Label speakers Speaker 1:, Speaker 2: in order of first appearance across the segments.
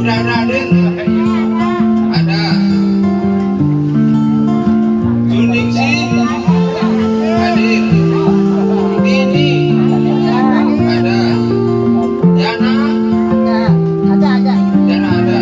Speaker 1: Udah ada Adin? Ada. Juning sih? Adin. Ini ada. Jana?
Speaker 2: Ada.
Speaker 1: Jana ada.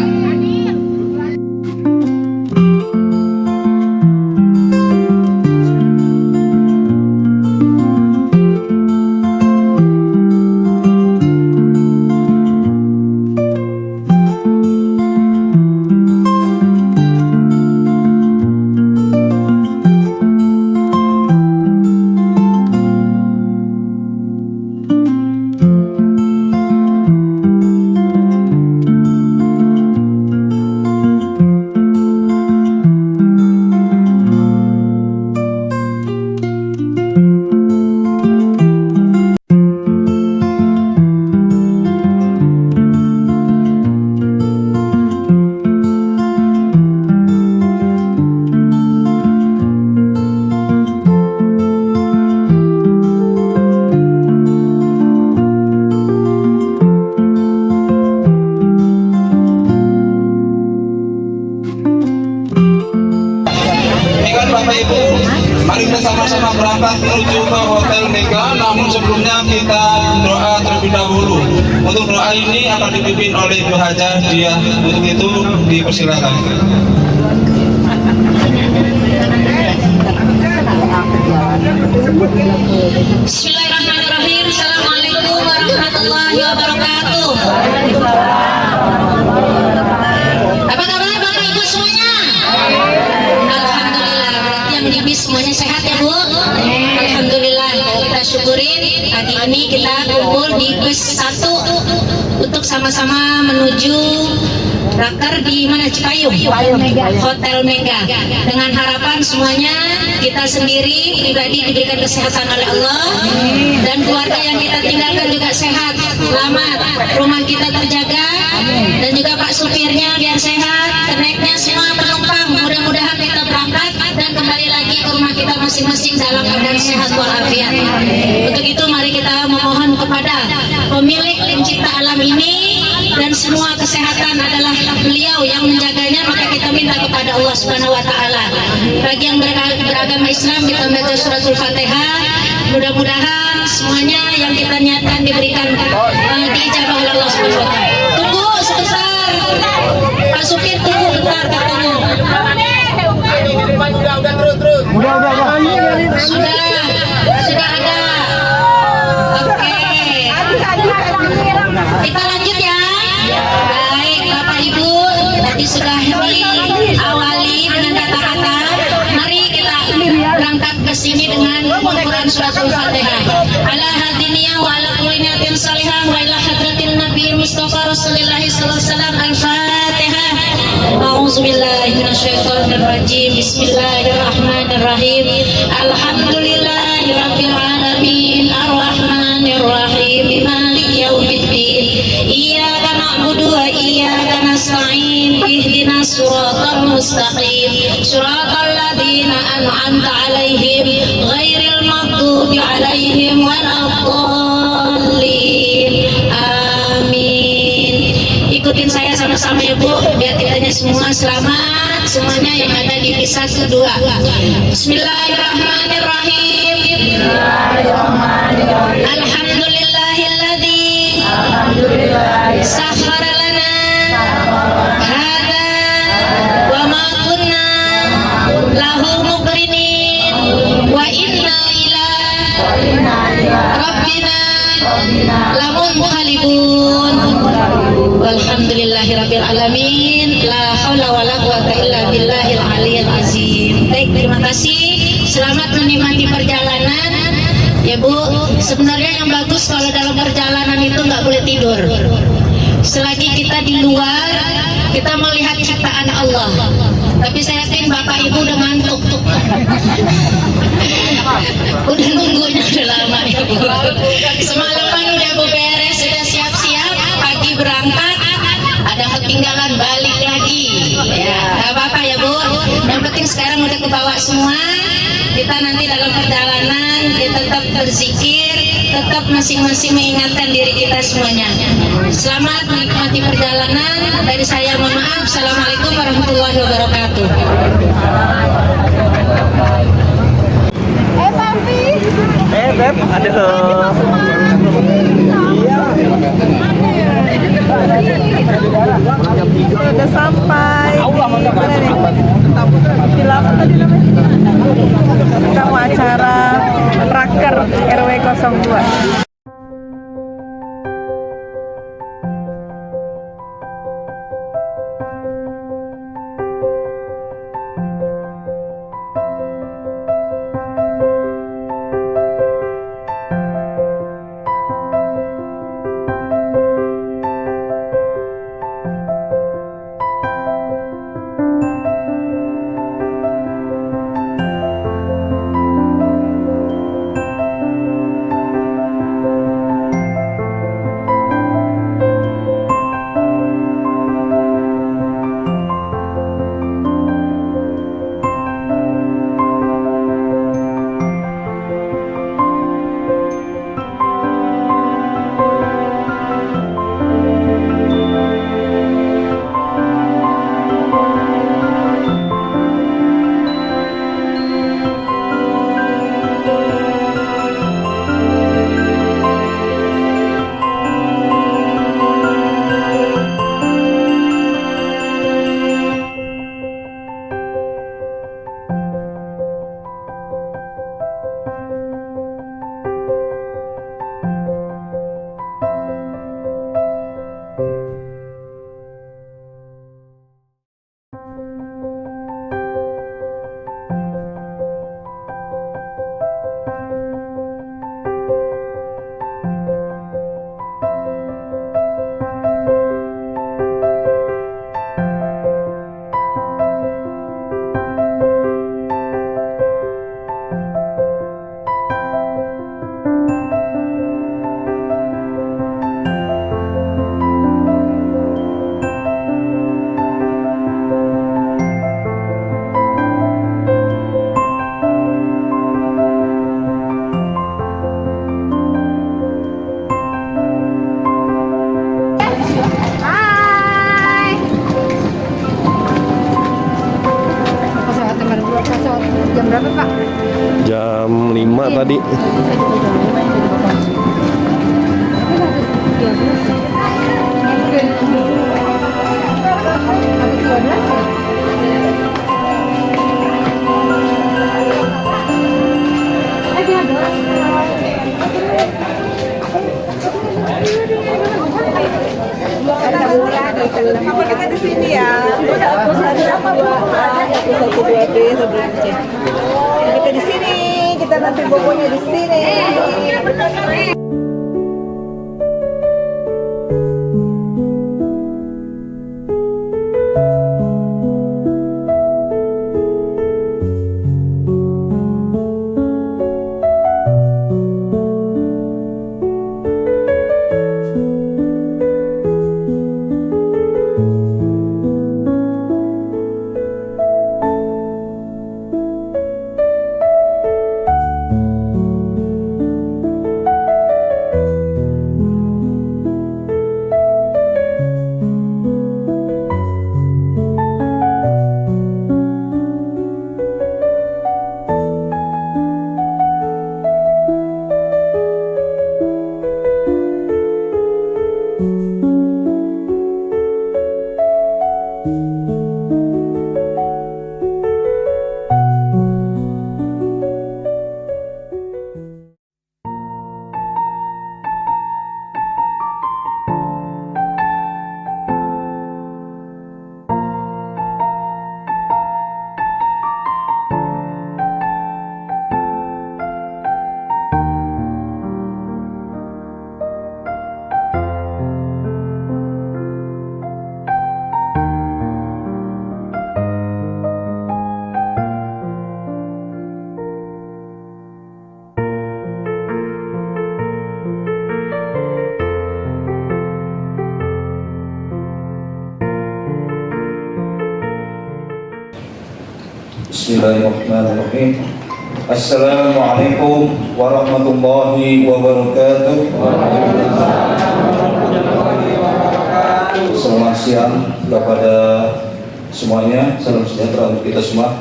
Speaker 1: Bapak Ibu, mari kita sama-sama berangkat menuju ke Hotel Mega. Namun sebelumnya kita doa terlebih dahulu. Untuk doa ini akan dipimpin oleh Ibu Haja Diah. Untuk itu dipersilakan.
Speaker 3: Bismillahirrahmanirrahim. Assalamualaikum warahmatullahi wabarakatuh. Apa kabar Bapak Ibu semuanya? Alhamdulillah, berarti yang di semuanya sehat ya Bu? Alhamdulillah, kita syukurin pagi ini kita kumpul di bus 1 untuk sama-sama menuju raker di mana Cipayung, Hotel Mega. Dengan harapan semuanya kita sendiri pribadi diberikan kesehatan oleh Allah dan keluarga yang kita tinggalkan juga sehat, selamat, rumah kita terjaga dan juga Pak supirnya biar sehat, keneknya semua penumpang mudah-mudahan kita berangkat dan kembali lagi ke rumah kita masing-masing dalam keadaan sehat walafiat. Untuk itu mari kita memohon kepada pemilik pencipta alam ini dan semua kesehatan adalah beliau yang menjaganya, maka kita minta kepada Allah Subhanahu wa taala. Bagi yang beragama Islam kita baca suratul Fatihah, mudah-mudahan semuanya yang kita niatkan diberikan diijabah oleh Allah Subhanahu wa taala. Tunggu sebentar. Pak supir tunggu bentar katanya.
Speaker 2: Udah terus.
Speaker 3: Sudah ada. Oke. Kita lanjut ya. Baik Bapak Ibu, tadi sudah diawali dengan kata-kata. Mari kita berangkat ke sini dengan mengumpulkan suratul Fatihah. Ala hadiniyah wa ala kulli niyatin salihah wa ila hadratin Nabi Mustafa Rasulullah sallallahu alaihi wasallam. Al-Fatihah. A'udzubillahi minasyaitonir rajim. Bismillahirrahmanirrahim. Alhamdulillahirabbil alamin arrahmanir rahim maliki yaumiddin. Iyyaka na'budu wa iyyaka nasta'in. Ihdinas siratal mustaqim. Siratal ladzina an'amta 'alaihim ghairil maghdubi 'alaihim waladdallin. Amin. Ikutin saya sama-sama ya Bu, biar kitanya semua selamat, semuanya yang ada di kisah kedua. Bismillahirrahmanirrahim. Alhamdulillahilladzi sakhkhara lana hadza wa ma kunna lahu muqrinin wa inna ila rabbina lamunqalibun. Walhamdulillahirabbil alamin. La haula wala quwata illa billahil aliyil azim. Baik, terima kasih. Selamat menikmati perjalanan. Ya Bu, sebenarnya yang bagus kalau dalam perjalanan itu nggak boleh tidur. Selagi kita di luar, kita melihat ciptaan Allah. Tapi saya yakin Bapak Ibu udah ngantuk. Udah nunggunya udah lama ya Bu. Semalaman udah Bu beres, sudah siap-siap, pagi berangkat, ada ketinggalan balik lagi. Ya, nggak apa-apa ya Bu. Yang penting sekarang udah kebawa semua. Kita nanti dalam perjalanan kita tetap berzikir, tetap masing-masing mengingatkan diri kita semuanya. Selamat menikmati perjalanan. Dari saya mohon maaf. Assalamualaikum warahmatullahi wabarakatuh.
Speaker 2: Papi.
Speaker 4: Beb, aduh.
Speaker 2: Udah sampai. Film apa tadi namanya? Kamu acara Raker RW 02. Jam berapa Pak?
Speaker 4: Jam 5 tadi.
Speaker 2: Kamu kita di sini ya. Apa buat satu dua B sebelum C. Kita di sini, kita nanti bobonya di sini.
Speaker 5: Bismillahirrahmanirrahim. Assalamualaikum warahmatullahi wabarakatuh. Selamat siang kepada semuanya. Salam sejahtera untuk kita semua.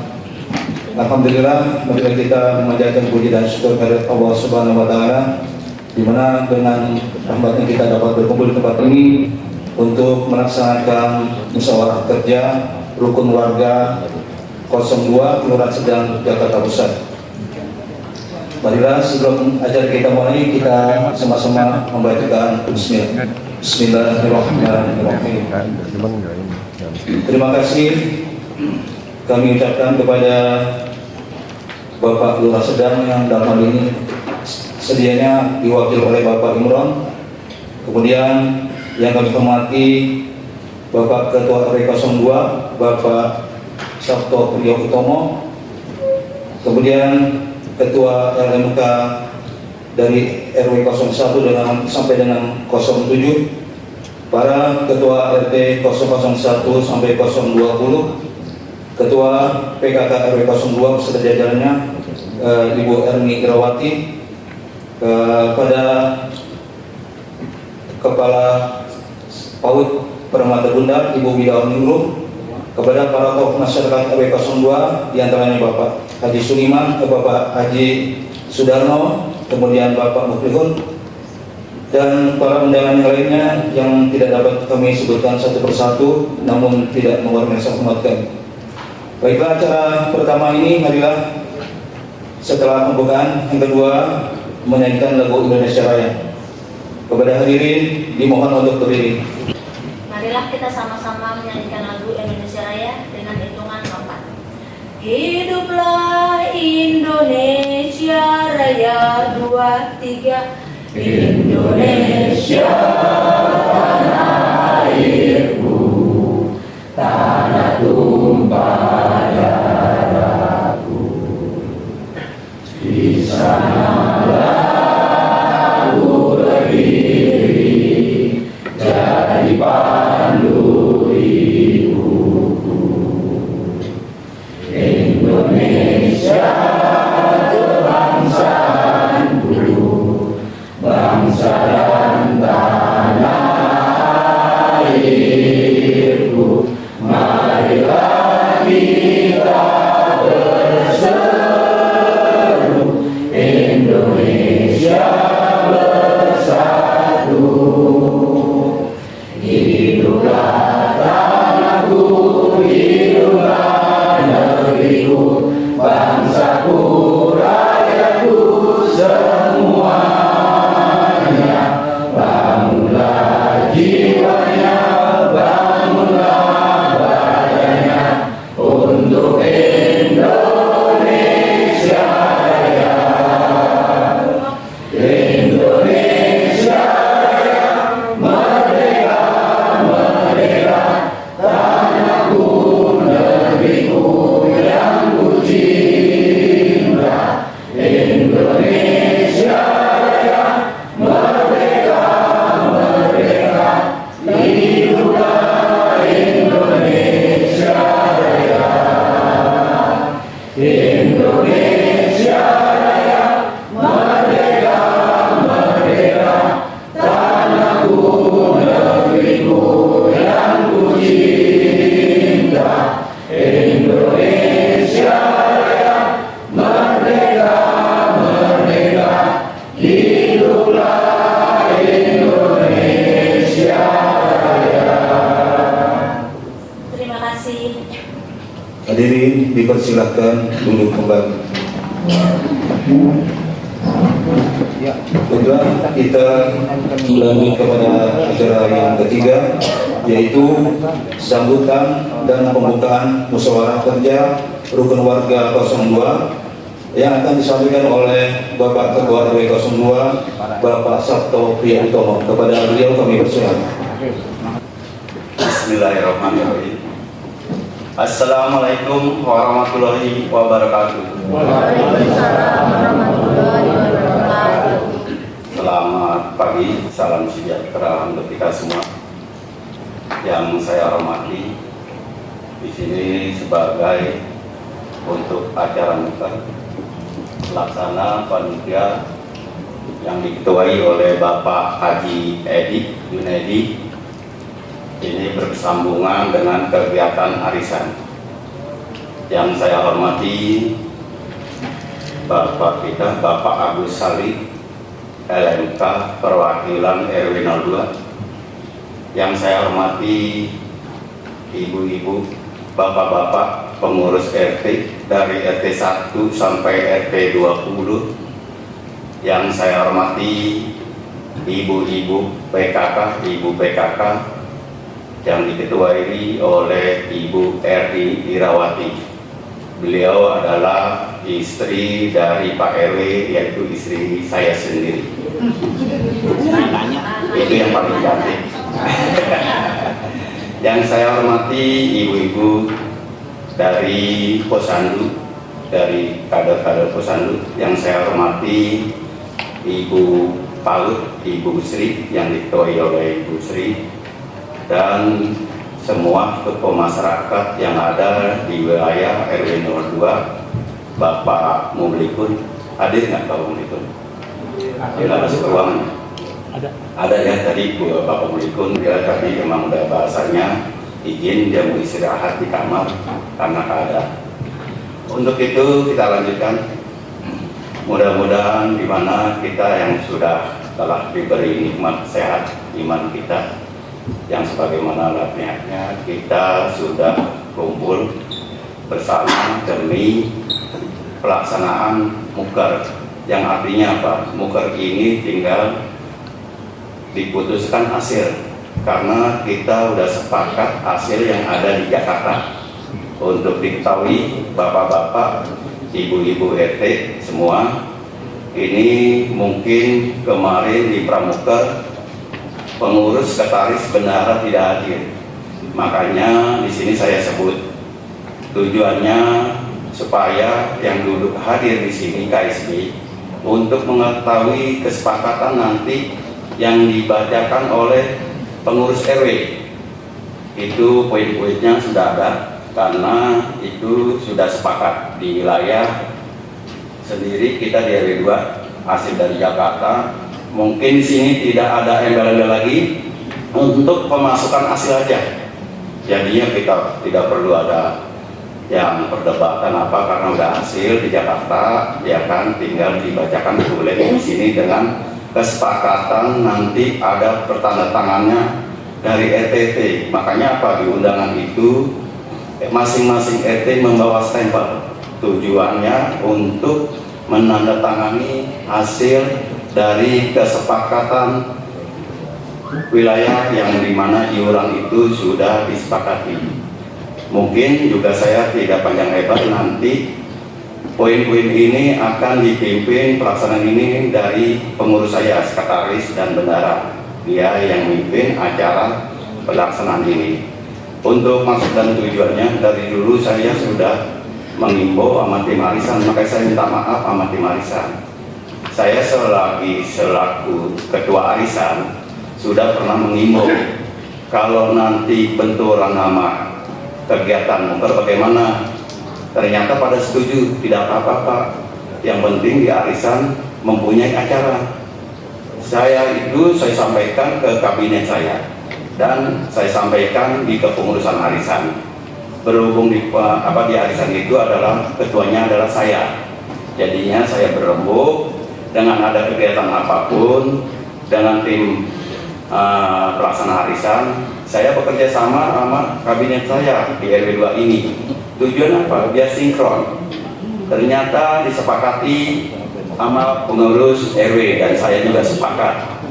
Speaker 5: Alhamdulillah, marilah kita memanjatkan puji dan syukur kepada Allah Subhanahu wa taala, di mana dengan rahmatnya kita dapat berkumpul di tempat ini untuk melaksanakan musyawarah kerja rukun warga 02 Kelurahan Sedang, Jakarta Pusat. Marilah sebelum acara kita mulai, kita sama-sama membacakan Bismillahirrahmanirrahim. Terima kasih kami ucapkan kepada Bapak Lurah Sedang yang dalam hal ini sedianya diwakili oleh Bapak Imron. Kemudian yang kami hormati Bapak Ketua RW 02 Bapak Sabto Priyo Utomo. Kemudian Ketua RMK dari RW 01 sampai dengan 07, para Ketua RT 001 sampai 020, Ketua PKK RW 02 beserta jajarannya, Ibu Erni Irawati, pada Kepala PAUD Permata Bunda Ibu Widawan Ningrum, kepada para tokoh masyarakat RW 02 diantaranya Bapak Haji Suliman, Bapak Haji Sudarno, kemudian Bapak Muflihun, dan para undangan yang lainnya yang tidak dapat kami sebutkan satu persatu, namun tidak mengurangi rasa hormat kami. Baiklah, acara pertama ini marilah setelah pembukaan, yang kedua menyanyikan lagu Indonesia Raya. Kepada hadirin dimohon untuk berdiri.
Speaker 6: Marilah kita sama-sama menyanyikan lagu Indonesia Raya dengan hitungan 4. Hiduplah Indonesia Raya, 2, 3. Indonesia tanah airku, tanah tumpah darahku. Di sanalah aku berdiri, jadi pandu ibuku. Indonesia kebangsaanku, bangsa dan tanah airku. Marilah kita berseru, Indonesia bersatu. Hiduplah tanahku, hiduplah negeriku, bangsaku, rakyatku semuanya. Bangunlah jiwanya, bangunlah badannya, untuk Indonesia Raya. Indonesia Raya, merdeka, merdeka, tanahku, negeriku yang ku cinta. Indonesia Raya, merdeka, merdeka, hiduplah Indonesia Raya. Indonesia Raya, merdeka, merdeka, tanahku, negeriku yang ku cinta. Indonesia Raya, merdeka, merdeka, hiduplah Indonesia Raya. Terima kasih.
Speaker 5: Hadirin dipersilahkan duduk kembali. Baiklah, kita lanjut kepada acara yang ketiga, yaitu sambutan dan pembukaan musyawarah kerja rukun warga 02 yang akan disampaikan oleh Bapak Ketua RW 02 Bapak Sabto Priyo Utomo. Kepada beliau kami persilakan.
Speaker 7: Bismillahirrahmanirrahim. Assalamualaikum warahmatullahi wabarakatuh.
Speaker 6: Waalaikumsalam warahmatullahi wabarakatuh.
Speaker 7: Selamat pagi, salam sejahtera untuk kita semua. Yang saya hormati di sini sebagai untuk acara muka pelaksana panitia yang diketuai oleh Bapak Haji Edi Junedi ini bersambungan dengan kegiatan arisan. Yang saya hormati Bapak kita, Bapak Agus Salih, LMK Perwakilan RW 02. Yang saya hormati ibu-ibu, bapak-bapak pengurus RT dari RT 1 sampai RT 20. Yang saya hormati ibu-ibu PKK, ibu PKK yang diketuai oleh Ibu Erdi Irawati. Beliau adalah istri dari Pak RW, yaitu istri saya sendiri. Itu yang paling cantik. Yang saya hormati ibu-ibu dari Posyandu, dari kader-kader Posyandu. Yang saya hormati Ibu PAUD, Ibu Sri yang diketuai oleh Ibu Sri, dan semua tokoh masyarakat yang ada di wilayah RW 02. Bapak Mublikun, hadir nggak Bapak Mublikun? Ada masuk ruangan? Ada ya, tadi Bapak Mublikun, dia tadi memang udah bahasanya izin, dia mau istirahat di kamar karena keadaan. Untuk itu kita lanjutkan. Mudah-mudahan di mana kita yang sudah telah diberi nikmat sehat iman kita, yang sebagaimana niatnya kita sudah kumpul bersama demi pelaksanaan mukar, yang artinya apa? Mukar ini tinggal diputuskan hasil, karena kita sudah sepakat hasil yang ada di Jakarta. Untuk diketahui bapak-bapak, ibu-ibu RT semua, ini mungkin kemarin di Pramuka pengurus sekretaris bendahara tidak hadir, makanya di sini saya sebut tujuannya supaya yang duduk hadir di sini KSB untuk mengetahui kesepakatan nanti yang dibacakan oleh pengurus RW. Itu poin-poinnya sudah ada, karena itu sudah sepakat di wilayah sendiri. Kita di RW 2 hasil dari Jakarta, mungkin di sini tidak ada embel-embel lagi untuk pemasukan hasil aja. Jadinya kita tidak perlu ada yang perdebatan apa, karena udah hasil di Jakarta, ya kan, tinggal dibacakan boleh di sini dengan kesepakatan nanti ada pertandatangannya dari RTT. Makanya apa, di undangan itu masing-masing RT membawa stempel, tujuannya untuk menandatangani hasil dari kesepakatan wilayah yang dimana iuran itu sudah disepakati. Mungkin juga saya tidak panjang lebar, nanti poin-poin ini akan dipimpin pelaksanaan ini dari pengurus saya, sekretaris dan bendahara. Dia yang memimpin acara pelaksanaan ini. Untuk maksud dan tujuannya, dari dulu saya sudah mengimbau sama tim arisan, makanya saya minta maaf sama tim arisan. Saya selaku ketua arisan sudah pernah mengimbau, kalau nanti benturan nama kegiatan mukar bagaimana. Ternyata pada setuju, tidak apa-apa, yang penting di arisan mempunyai acara. Saya sampaikan ke kabinet saya, dan saya sampaikan di kepengurusan arisan. Berhubung di arisan itu adalah ketuanya adalah saya, jadinya saya berembuk dengan ada kegiatan apapun dengan tim pelaksana arisan. Saya bekerja sama kabinet saya di RW 2 ini. Tujuan apa? Biar sinkron. Ternyata disepakati sama pengurus RW dan saya juga sepakat.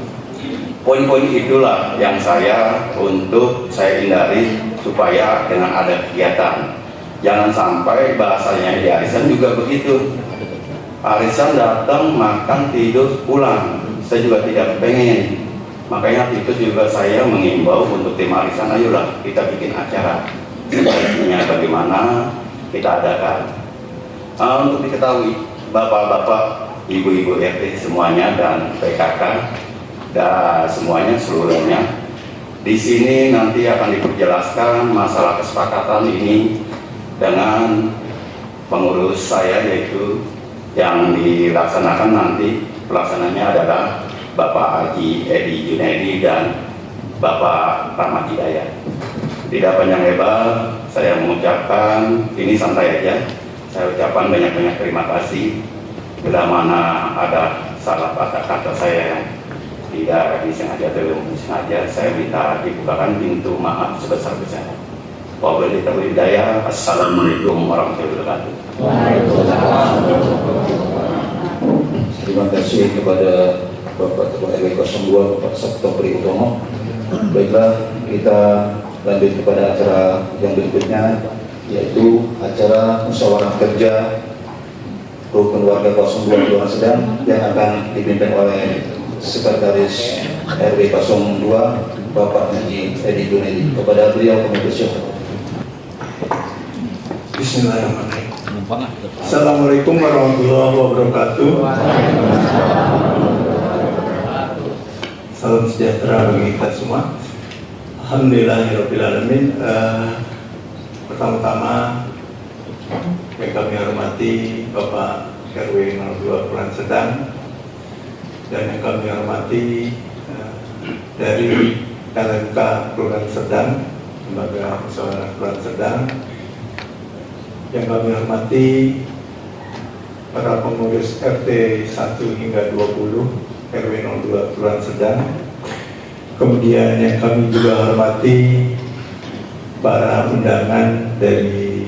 Speaker 7: Poin-poin itulah yang saya hindari supaya dengan ada kegiatan. Jangan sampai bahasanya di arisan juga begitu. Arisan datang, makan, tidur, pulang. Saya juga tidak pengen. Makanya itu juga saya mengimbau untuk tim arisan, ayolah kita bikin acara. Sebaiknya bagaimana kita adakan. Untuk diketahui bapak-bapak, ibu-ibu RT semuanya dan PKK dan semuanya seluruhnya, di sini nanti akan diperjelaskan masalah kesepakatan ini dengan pengurus saya, yaitu Yang dilaksanakan nanti pelaksananya adalah Bapak Haji Edi Junaidi dan Bapak Rahmat Hidayat. Tidak panjang lebar, saya mengucapkan, ini santai aja, saya ucapkan banyak-banyak terima kasih. Bila mana ada salah kata-kata saya yang tidak disengaja atau sengaja, saya minta dibukakan pintu maaf sebesar-besarnya. Wabillahi taufiq hidayah. Assalamualaikum warahmatullahi wabarakatuh.
Speaker 5: Terima kasih kepada Bapak Ketua RW 02 Bapak Sabto Priutomo. Baiklah, kita lanjut kepada acara yang berikutnya, yaitu acara musyawarah kerja rukun warga 02 Kelurahan Sedang yang akan dipimpin oleh Sekretaris RW 02 Bapak Haji Edi Junaidi. Kepada beliau kami bersyukur.
Speaker 8: Bismillahirrahmanirrahim. Assalamualaikum warahmatullahi wabarakatuh. Salam sejahtera bagi kita semua. Alhamdulillahirrahmanirrahim. Pertama-tama yang kami hormati Bapak RW 02 Kelurahan Sedang, dan yang kami hormati dari LMK Kelurahan Sedang, Lembaga Musyawarah Kelurahan Sedang, yang kami hormati para pengurus RT 1 hingga 20 RW 02 Kelurahan Sedang. Kemudian yang kami juga hormati para undangan dari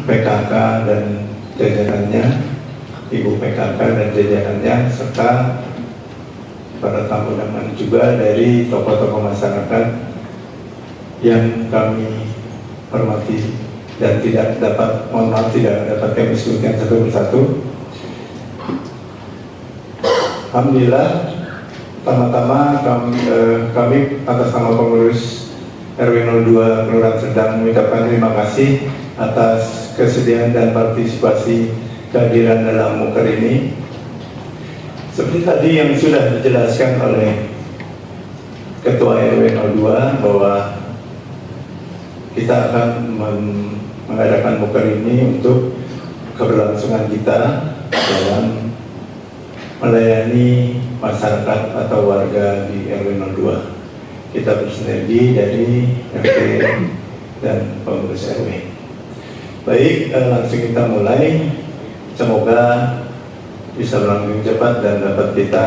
Speaker 8: PKK dan jajarannya, Ibu PKK dan jajarannya, serta para tamu undangan juga dari tokoh-tokoh masyarakat yang kami hormati dan tidak dapat kami sebutkan satu persatu. Alhamdulillah, pertama-tama kami atas nama pengurus RW 02 Kelurahan Sedang mengucapkan terima kasih atas kesediaan dan partisipasi kehadiran dalam muker ini. Seperti tadi yang sudah dijelaskan oleh Ketua RW 02 bahwa kita akan mengadakan muker ini untuk keberlangsungan kita dalam melayani masyarakat atau warga di RW 02. Kita bersinergi dari RT dan pengurus RW. Baik, langsung kita mulai. Semoga bisa berlangsung cepat dan dapat kita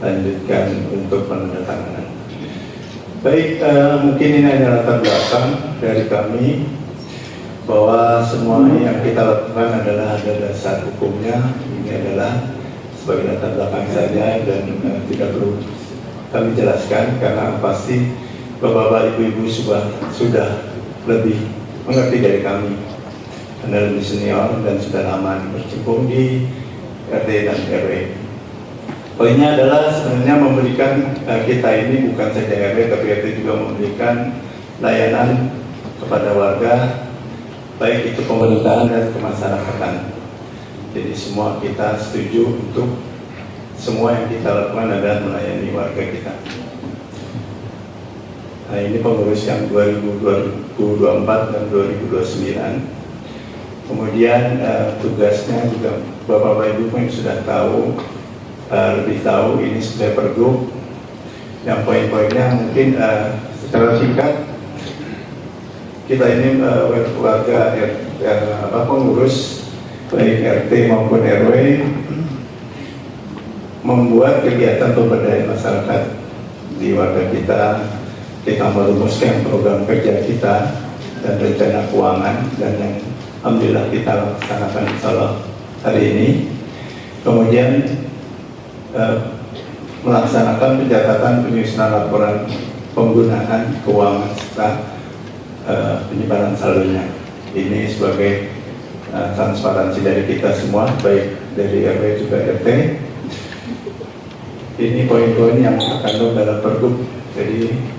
Speaker 8: lanjutkan untuk penandatanganan. Baik, mungkin ini hanya latar belakang dari kami bahwa semua yang kita lakukan adalah ada dasar hukumnya. Ini adalah sebagai latar belakang saja dan tidak perlu kami jelaskan karena pasti bapak-bapak, ibu-ibu sudah lebih mengerti dari kami. Anda lebih senior dan sudah lama berkecimpung di RT dan RW. Poinnya adalah sebenarnya memberikan kita ini bukan saja RW tapi RT juga memberikan layanan kepada warga, baik itu pemerintahan dan kemasyarakatan. Jadi semua kita setuju untuk semua yang kita lakukan adalah melayani warga kita. Nah, ini pengurus yang 2024 dan 2029. Kemudian tugasnya juga Bapak Ibu pun sudah tahu, lebih tahu ini sudah pergub. Yang poin-poinnya mungkin secara singkat, kita ini warga pengurus baik RT maupun RW membuat kegiatan pemberdayaan masyarakat di warga kita. Kita merumuskan program kerja kita dan rencana keuangan, dan yang alhamdulillah kita laksanakan insyaallah hari ini. Kemudian melaksanakan pencatatan penyusunan laporan penggunaan keuangan serta penyebaran saldonya. Ini sebagai transparansi dari kita semua, baik dari RW juga RT. Ini poin-poin yang terkandung dalam pergub. Jadi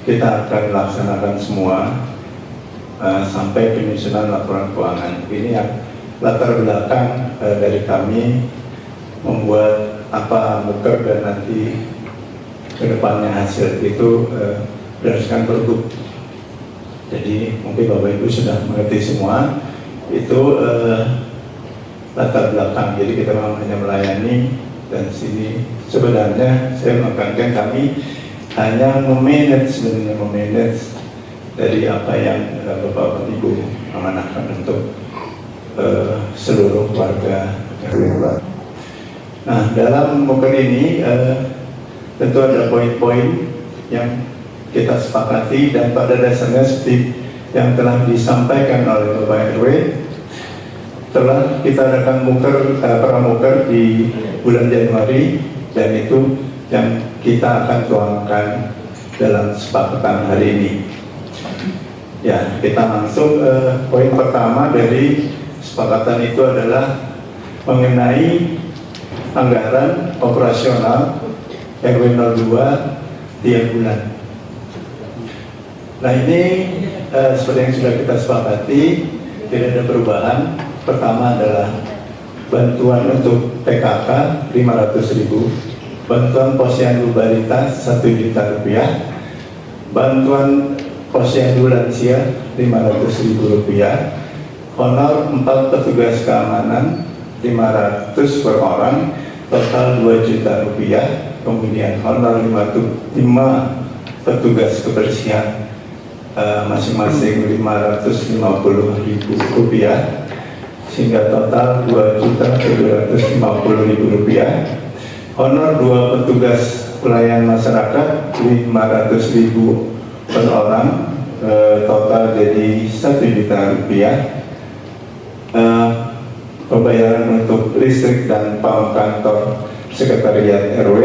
Speaker 8: kita akan laksanakan semua sampai penyusunan laporan keuangan. Ini yang latar belakang dari kami membuat muker dan nanti kedepannya hasil itu berdasarkan pergub. Jadi mungkin Bapak Ibu sudah mengerti semua. Itu latar belakang. Jadi kita memang hanya melayani, dan sini sebenarnya saya menekankan kami hanya memanage dari apa yang Bapak Ibu amanahkan untuk seluruh warga RW. Nah, dalam moker ini tentu ada poin-poin yang kita sepakati, dan pada dasarnya seperti yang telah disampaikan oleh Bapak RW, telah kita adakan pramuker di bulan Januari, dan itu yang kita akan tuangkan dalam kesepakatan hari ini. Ya, kita langsung poin pertama dari kesepakatan itu adalah mengenai anggaran operasional RW 02 tiap bulan. Nah, ini seperti yang sudah kita sepakati, tidak ada perubahan. Pertama adalah bantuan untuk PKK 500.000, bantuan posyandu balita 1 juta rupiah, bantuan posyandu lansia 500.000 rupiah, honor 4 petugas keamanan 500 per orang, total 2 juta rupiah, kemudian honor 5 petugas kebersihan masing-masing 550.000 rupiah, sehingga total 2.750.000 rupiah. Honor 2 petugas pelayan masyarakat 500.000 per orang, total jadi 1 juta rupiah. Pembayaran untuk listrik dan pam kantor sekretariat RW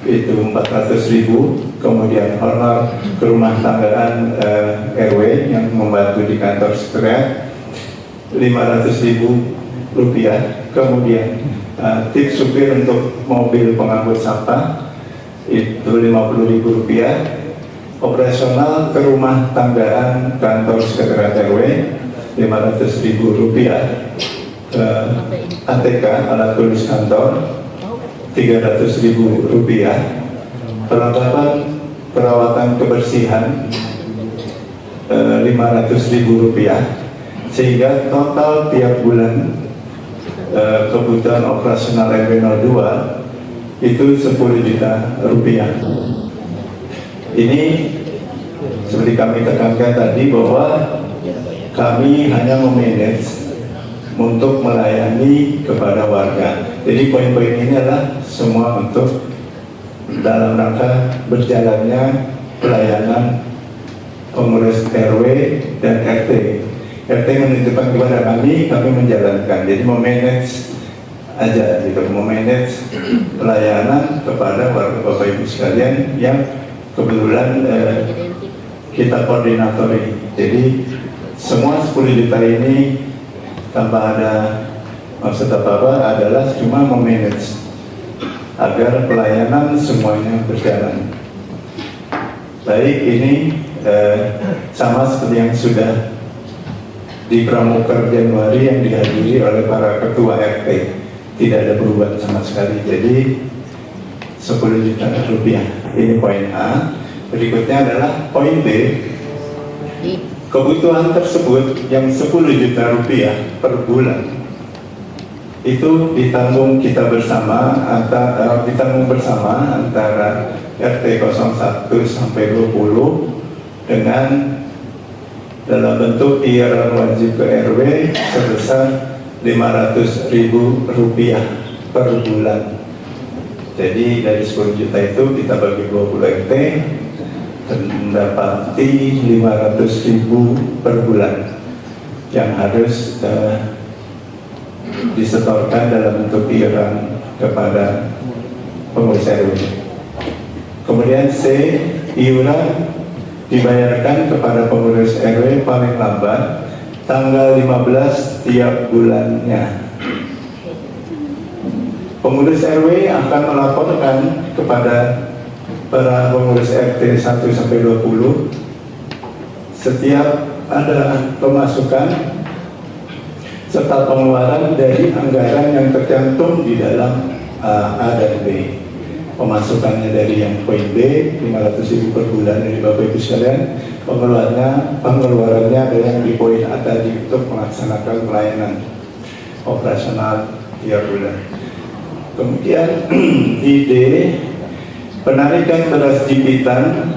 Speaker 8: itu 400.000, kemudian honor ke rumah tanggaan RW yang membantu di kantor sekretariat 500.000 rupiah, kemudian tip supir untuk mobil pengangkut sampah itu 50.000 rupiah, operasional ke rumah tanggaan kantor sekretariat RW 500.000 rupiah, ATK alat tulis kantor 300.000 rupiah, perlengkapan perawatan kebersihan 500.000 rupiah, sehingga total tiap bulan kebutuhan operasional RW 02 itu 10 juta rupiah. Ini seperti kami tekankan tadi bahwa kami hanya memanage untuk melayani kepada warga. Jadi poin-poin ini adalah semua untuk dalam rangka berjalannya pelayanan pengurus RW dan RT. RT menitipkan kepada kami menjalankan. Jadi memanage aja gitu, memanage pelayanan kepada warga Bapak Ibu sekalian yang kebetulan kita koordinatori. Jadi semua 10 juta ini tanpa ada maksud apa-apa adalah cuma memanage agar pelayanan semuanya berjalan. Baik, ini sama seperti yang sudah di pramuker Januari yang dihadiri oleh para ketua RT, tidak ada perubahan sama sekali. Jadi 10 juta rupiah. Ini poin A. Berikutnya adalah poin B. Kebutuhan tersebut yang 10 juta rupiah per bulan itu ditanggung kita bersama antara RT 01 sampai 20 dengan dalam bentuk iuran wajib ke RW sebesar 500.000 rupiah per bulan. Jadi dari 10 juta itu kita bagi 20 RT mendapati 500.000 per bulan yang harus disetorkan dalam bentuk iuran kepada pengurus RW. Kemudian C, iuran dibayarkan kepada pengurus RW paling lambat tanggal 15 tiap bulannya. Pengurus RW akan melaporkan kepada para pengurus RT 1 sampai 20 setiap ada pemasukan serta pengeluaran dari anggaran yang tercantum di dalam A dan B. Pemasukannya dari yang poin B 500.000 per bulan dari Bapak Ibu sekalian, pengeluarannya ada yang di poin A tadi untuk melaksanakan pelayanan. operasional tiap bulan. Kemudian ide penarikan beras jimpitan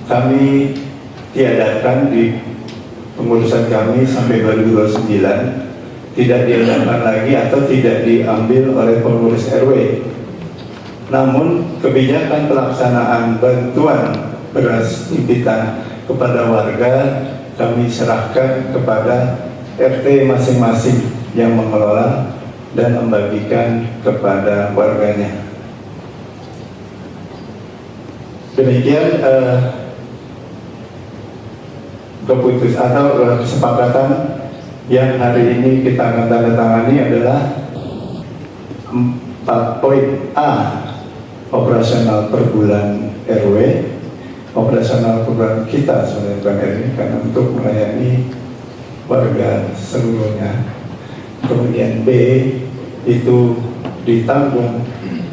Speaker 8: kami tiadakan di pengurusan kami sampai 2029, tidak diadakan lagi atau tidak diambil oleh pengurus RW. Namun kebijakan pelaksanaan bantuan beras jimpitan kepada warga kami serahkan kepada RT masing-masing yang mengelola dan membagikan kepada warganya. Demikian keputusan atau kesepakatan yang hari ini kita akan tanda tangani adalah 4 poin. A, operasional per bulan RW, operasional per bulan kita sebenarnya bukan RW, karena untuk melayani warga seluruhnya. Kemudian B, itu ditanggung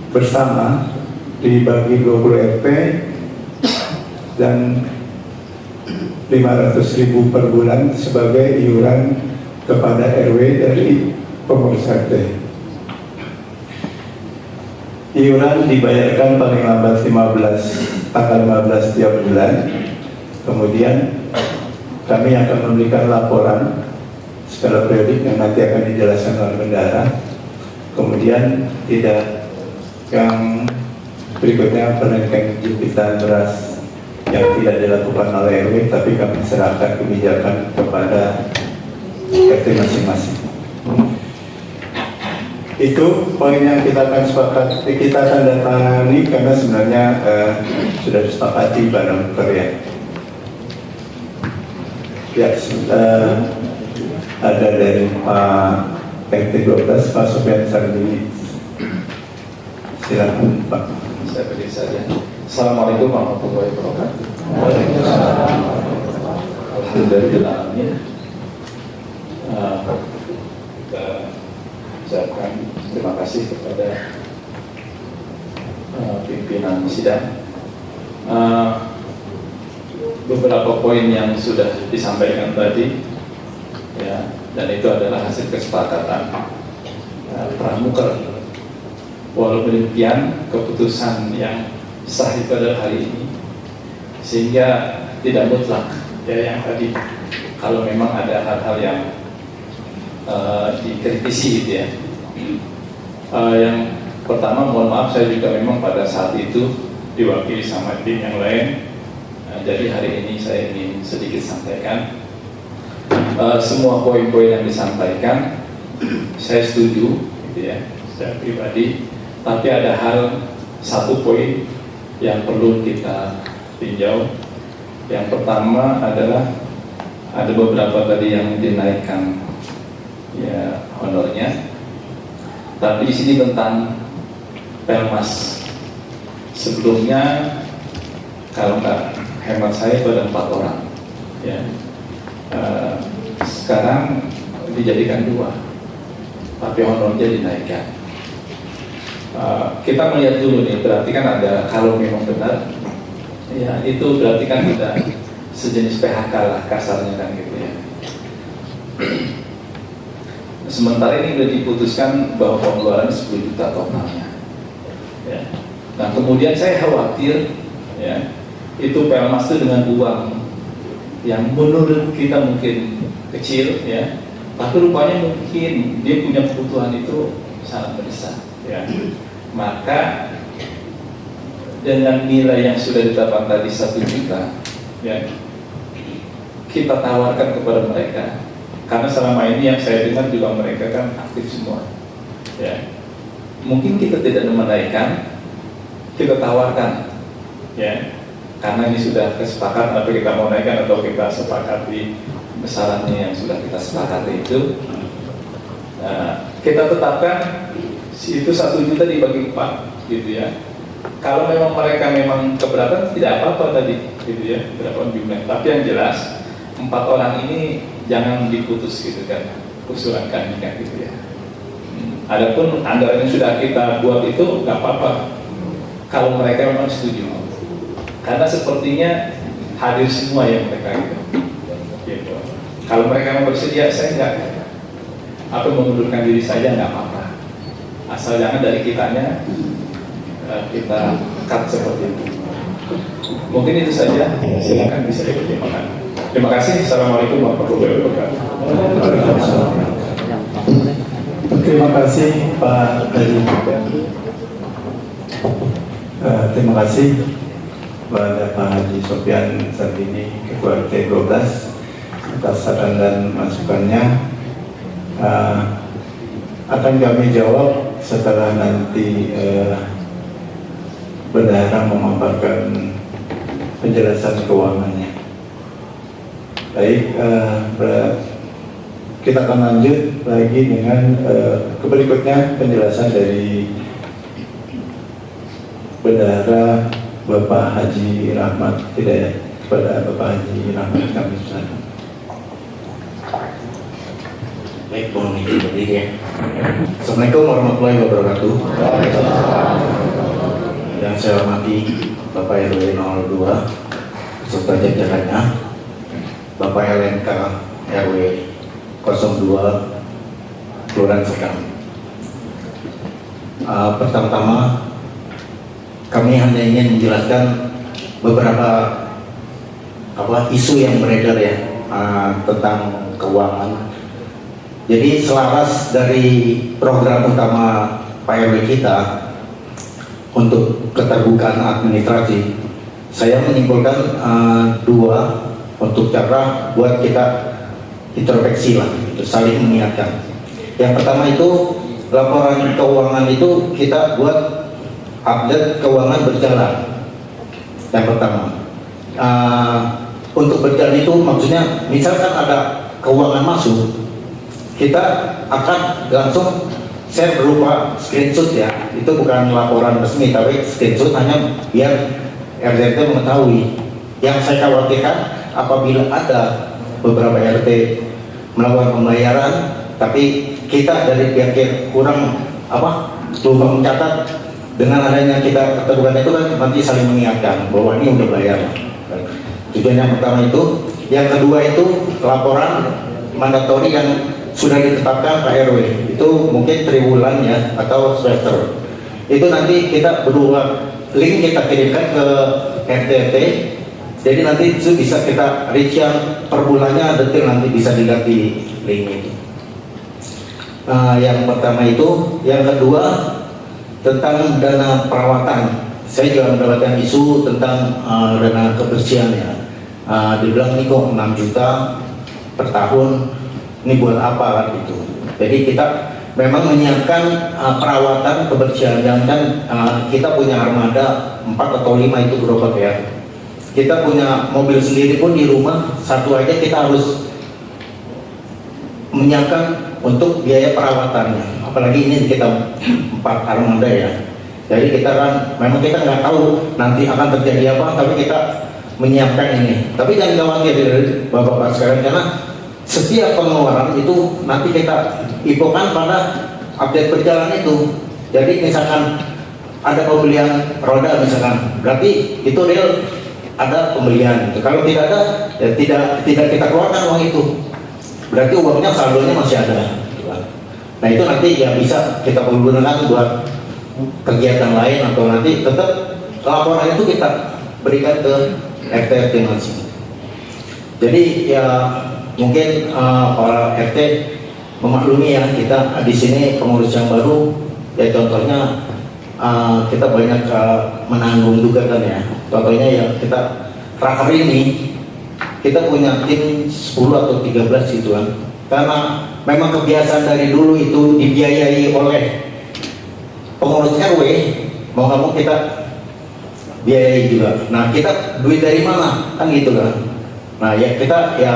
Speaker 8: bersama, dibagi 20 RT dan 500.000 per bulan sebagai iuran kepada RW dari pengurus RT. Iuran dibayarkan paling lambat tanggal 15 tiap bulan. Kemudian kami akan memberikan laporan secara periodik yang nanti akan dijelaskan oleh bendahara. Kemudian yang berikutnya penarikan jimpitan beras yang tidak dilakukan oleh RW, tapi kami serahkan kebijakan kepada RT masing-masing. Itu poin yang kita akan sepakati, kita akan datangani karena sebenarnya sudah disepakati bareng karya. Ya, ada dari Pak RT 12, Pak Sofian Sardini. Silakan Pak.
Speaker 9: Saya berdiri saja. Assalamualaikum warahmatullahi wabarakatuh. Alhamdulillah. Kita ucapkan terima kasih kepada pimpinan sidang. Beberapa poin yang sudah disampaikan tadi, ya, dan itu adalah hasil kesepakatan pramuker. Walau demikian, keputusan yang sah itu adalah hari ini, sehingga tidak mutlak, ya, yang tadi kalau memang ada hal-hal yang dikritisi gitu ya. Yang pertama, mohon maaf, saya juga memang pada saat itu diwakili sama tim yang lain. Jadi hari ini saya ingin sedikit sampaikan semua poin-poin yang disampaikan. Saya setuju, gitu ya, secara pribadi. Tapi ada satu poin yang perlu kita tinjau. Yang pertama adalah ada beberapa tadi yang dinaikkan, ya, honornya. Tapi di sini tentang Permas. Sebelumnya kalau nggak hemat saya itu ada 4 orang, ya. Sekarang dijadikan 2, tapi honornya dinaikkan. Kita melihat dulu nih, berarti kan ada, kalau memang benar, ya, itu berarti kan kita sejenis PHK lah kasarnya kan gitu ya. Sementara ini sudah diputuskan bahwa pengeluaran 10 juta totalnya, ya. Nah kemudian saya khawatir, ya, itu Pelmas itu dengan uang yang menurut kita mungkin kecil, ya, tapi rupanya mungkin dia punya kebutuhan itu sangat besar, ya. Maka dengan nilai yang sudah ditetapkan tadi 1 juta, ya, kita tawarkan kepada mereka, karena selama ini yang saya dengar juga mereka kan aktif semua, ya. Mungkin kita tidak menaikkan, kita tawarkan, ya, karena ini sudah kesepakatan, apa kita mau naikkan atau kita sepakati besarannya yang sudah kita sepakati itu. Kita tetapkan itu 1 juta dibagi 4, gitu ya. Kalau memang mereka memang keberatan, tidak apa-apa tadi, gitu ya, berapa jumlah. Tapi yang jelas 4 orang ini jangan diputus, gitu kan, usulan kami kan, gitu ya. Adapun anggaran yang sudah kita buat itu nggak apa-apa kalau mereka memang setuju, karena sepertinya hadir semua yang mereka gitu. Kalau mereka mau bersedia, saya enggak. atau mengundurkan diri saja nggak apa-apa, asal jangan dari kitanya kita cut seperti itu. Mungkin itu saja, silakan bisa dipertimbangkan. Terima kasih. Assalamualaikum warahmatullahi wabarakatuh.
Speaker 8: Terima kasih Pak Haji. Terima kasih kepada Pak Haji Sofyan Sardini, Ketua RT 12 atas saran dan masukannya. Akan kami jawab setelah nanti bendahara memaparkan penjelasan keuangannya. Baik, kita akan lanjut lagi dengan berikutnya penjelasan dari Bendahara Bapak Haji Rahmat Hidayat. Kepada Bapak Haji Rahmat kami persilakan.
Speaker 5: Baik, mohon izin berdiri ya. Assalamualaikum warahmatullahi wabarakatuh. Yang saya hormati Bapak RW 02 beserta jajarannya, Bapak LNK RW 02 Kelurahan Sekam. Pertama-tama kami hanya ingin menjelaskan beberapa isu yang beredar ya tentang keuangan. Jadi selaras dari program utama Pak RW kita untuk keterbukaan administrasi, saya menyimpulkan dua untuk cara buat kita introspeksi lah, saling mengingatkan. Yang pertama itu laporan keuangan itu kita buat update keuangan berjalan. Yang pertama, untuk berjalan itu maksudnya misalkan ada keuangan masuk, kita akan langsung share berupa screenshot ya. Itu bukan laporan resmi tapi screenshot hanya biar RT mengetahui. Yang saya khawatirkan apabila ada beberapa RT melakukan pembayaran tapi kita dari pihak yang kurang lupa mencatat, dengan adanya kita keterbukaan itu kan nanti saling mengingatkan bahwa ini udah bayar. Tujuan yang pertama itu. Yang kedua itu laporan mandatori yang sudah ditetapkan Pak RW, itu mungkin triwulan ya atau semester. Itu nanti kita berdua link kita kirimkan ke RT, jadi nanti itu bisa kita reach yang per bulannya detail, nanti bisa dilihat di link itu. Yang pertama itu. Yang kedua tentang dana perawatan. Saya juga mendapatkan isu tentang dana kebersihan ya. Dibilang ini kok 6 juta per tahun, ini buat apa kan gitu. Jadi kita memang menyiapkan perawatan kebersihan, dan kita punya armada 4 atau 5 itu gerobak ya. Kita punya mobil sendiri pun di rumah, satu aja kita harus menyiapkan untuk biaya perawatannya. Apalagi ini kita 4 armada ya. Jadi kita kan memang kita nggak tahu nanti akan terjadi apa, tapi kita menyiapkan ini. Tapi jangan khawatir Bapak-bapak sekalian, karena setiap pengeluaran itu nanti kita infokan pada update berjalan itu. Jadi misalkan ada pembelian roda misalkan, berarti itu real ada pembelian. Kalau tidak ada, ya tidak kita keluarkan uang itu. Berarti uangnya saldonya masih ada. Nah itu nanti ya bisa kita gunakan buat kegiatan lain, atau nanti tetap laporan itu kita berikan ke RT masing. Jadi ya mungkin para RT memaklumi ya, kita di sini pengurus yang baru ya, contohnya kita banyak menanggung gugatan ya. Contohnya ya kita terakhir ini kita punya tim 10 atau 13 gitu kan, karena memang kebiasaan dari dulu itu dibiayai oleh pengurus RW, mau nggak mau kita biayai juga. Nah kita duit dari mana kan gitu kan. Nah ya kita ya,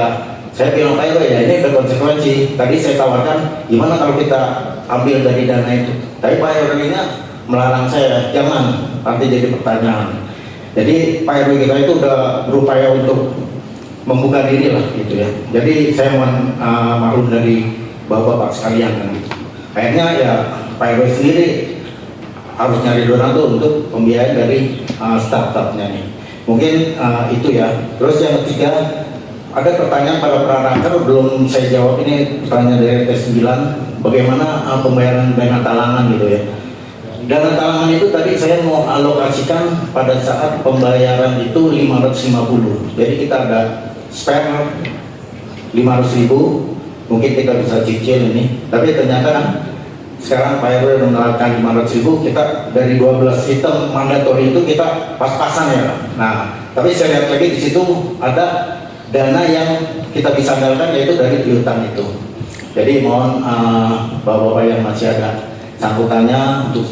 Speaker 5: saya bilang Pak RW ya ini berkonsekuensi. Tadi saya tawarkan gimana kalau kita ambil dari dana itu, tapi Pak RW nya melarang saya, jangan, nanti jadi pertanyaan. Jadi Pak RW kita itu udah berupaya untuk membuka diri lah gitu ya. Jadi saya mohon maklum dari bapak-bapak sekalian kan gitu. Akhirnya ya Pak RW sendiri harus nyari donatur untuk pembiayaan dari startupnya nih. Mungkin itu ya. Terus yang ketiga
Speaker 8: ada pertanyaan pada praraker, belum saya jawab. Ini pertanyaan dari RT 9, bagaimana pembayaran dana talangan gitu ya. Dana talangan itu tadi saya mau alokasikan pada saat pembayaran itu 550. Jadi kita ada spare 500.000, mungkin kita bisa cicil ini. Tapi ternyata kan sekarang Pak RW menerapkan 500.000, kita dari 12 item mandatori itu kita pas-pasan ya. Nah, tapi saya lihat lagi di situ ada dana yang kita bisa andalkan, yaitu dari piutang itu. Jadi mohon bapak-bapak yang masih ada sangkutannya untuk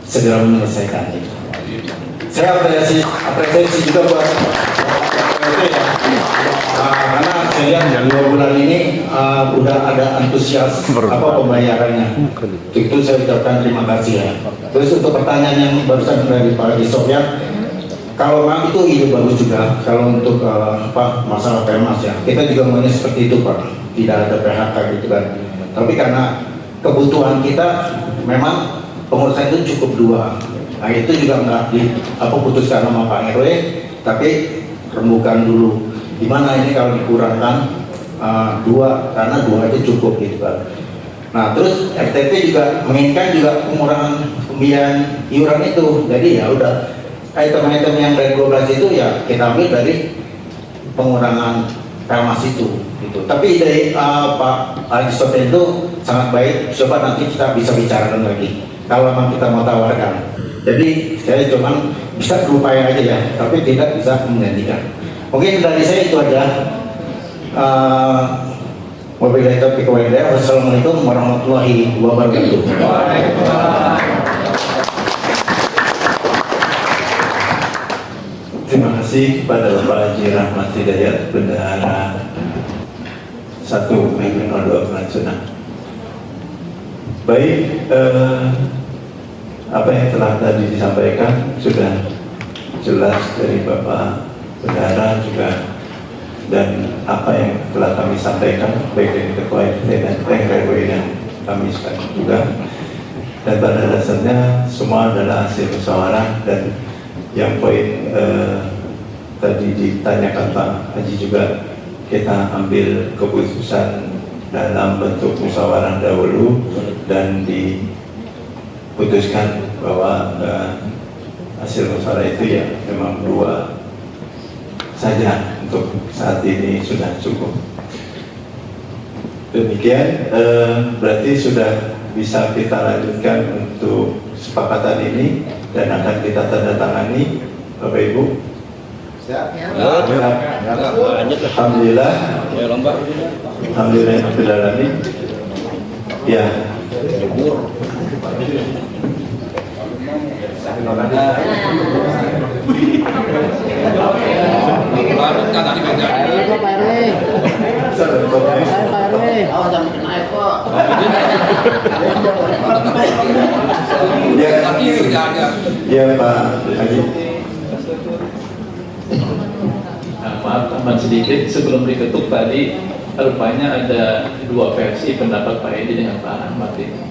Speaker 8: segera menyelesaikan itu. Saya apresiasi juga buat RT ya. Karena saya lihat 2 bulan ini udah ada antusias pembayarannya. Itu saya ucapkan terima kasih ya. Terus untuk pertanyaan yang barusan dari Pak Sofyan, kalau memang itu ide bagus juga. Kalau untuk masalah PMAS ya, kita juga maunya seperti itu Pak, tidak ada PHK gitu kan. Tapi karena kebutuhan kita memang pengurusan itu cukup 2. Nah itu juga nggak putuskan sama Pak RW, tapi rembukan dulu. Gimana ini kalau dikurangkan 2, karena 2 itu cukup gitu kan. Nah terus RTP juga menginginkan juga pengurangan pembiayaan iuran itu. Jadi ya udah, item-item yang dari 12 itu ya kita ambil dari pengurangan PMAS itu gitu. Tapi dari Pak Aristoteles itu sangat baik. Coba nanti kita bisa bicarakan lagi kalau memang kita mau tawarkan. Jadi saya cuma bisa berupaya aja ya, tapi tidak bisa menggantikan. Mungkin dari saya itu aja. Wabillahi taufiq wal hidayah. Wassalamualaikum warahmatullahi wabarakatuh. Terima kasih kepada Bapak Haji Rahmat Hidayat, Bendahara 1 MMI 02 Pelancuna. Baik, apa yang telah tadi disampaikan sudah jelas dari Bapak Bendahara juga, dan apa yang telah kami sampaikan baik dari Ketua RT dan RW dan kami sekarang juga. Dan pada dasarnya semua adalah hasil musyawarah, dan yang poin tadi ditanyakan Pak Haji juga, kita ambil keputusan dalam bentuk musyawarah dahulu dan diputuskan bahwa hasil musyawarah itu ya memang 2 saja untuk saat ini sudah cukup. Demikian berarti sudah bisa kita lanjutkan untuk kesepakatan ini dan akan kita tanda tangani, Bapak Ibu. Alhamdulillah. Alhamdulillah alamin. Ya. Ya Pak Haji.
Speaker 9: Maaf tambahan sedikit sebelum diketuk tadi, rupanya ada 2 versi pendapat Pak Edi dengan Pak Ahmad ini.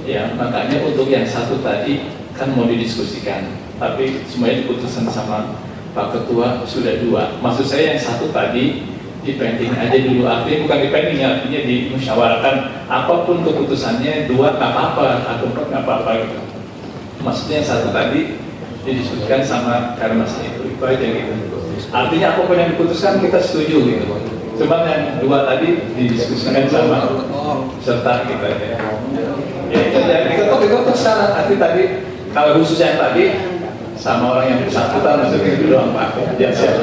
Speaker 9: Ya, makanya untuk yang satu tadi kan mau didiskusikan, tapi semuanya diputuskan sama Pak Ketua sudah 2. Maksud saya yang satu tadi dipending aja dulu, artinya bukan dipending, artinya dimusyawarahkan apapun keputusannya 2 nggak apa-apa atau 4 nggak apa-apa gitu. Maksudnya yang satu tadi didiskusikan sama Karmas itu aja gitu. Artinya apapun yang diputuskan kita setuju gitu. Cuma yang 2 tadi didiskusikan sama serta kita ya. Ya itu yang diketok sekarang. Nanti tadi kalau khusus yang tadi sama orang yang bersangkutan maksudnya itu doang Pak. Ya siap.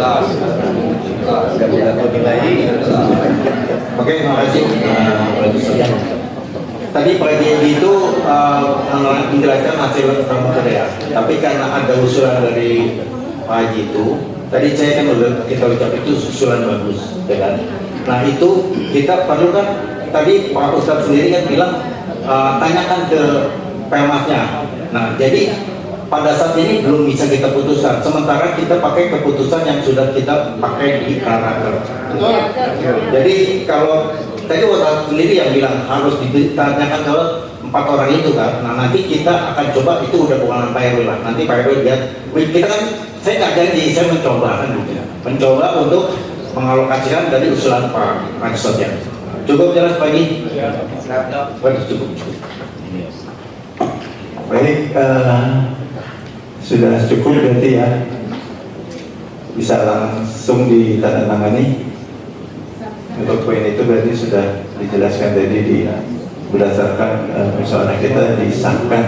Speaker 8: Oke, terima kasih. Tadi Pak Haji itu menjelaskan hasil rapat ya. Tapi karena ada usulan dari Pak Haji itu, tadi saya kan udah kita ucap itu usulan bagus, ya kan? Nah itu kita perlu kan, tadi Pak Ustadz sendiri kan bilang tanyakan ke PMAS-nya. Nah jadi pada saat ini belum bisa kita putuskan, sementara kita pakai keputusan yang sudah kita pakai di Praraker. Jadi kalau tadi Ustadz sendiri yang bilang harus ditanyakan ke 4 orang itu kan, nah nanti kita akan coba, itu udah bukan Pak RW lah, nanti Pak RW lihat, kita kan, saya nggak janji, saya mencoba kan gitu ya, mencoba untuk
Speaker 5: mengalokasikan dari usulan Pak Haji Sodian. Cukup jelas pagi? Cukup.
Speaker 8: Baik, sudah cukup berarti ya. Bisa langsung ditandatangani. Untuk poin itu berarti sudah dijelaskan tadi berdasarkan persoalan kita disahkan.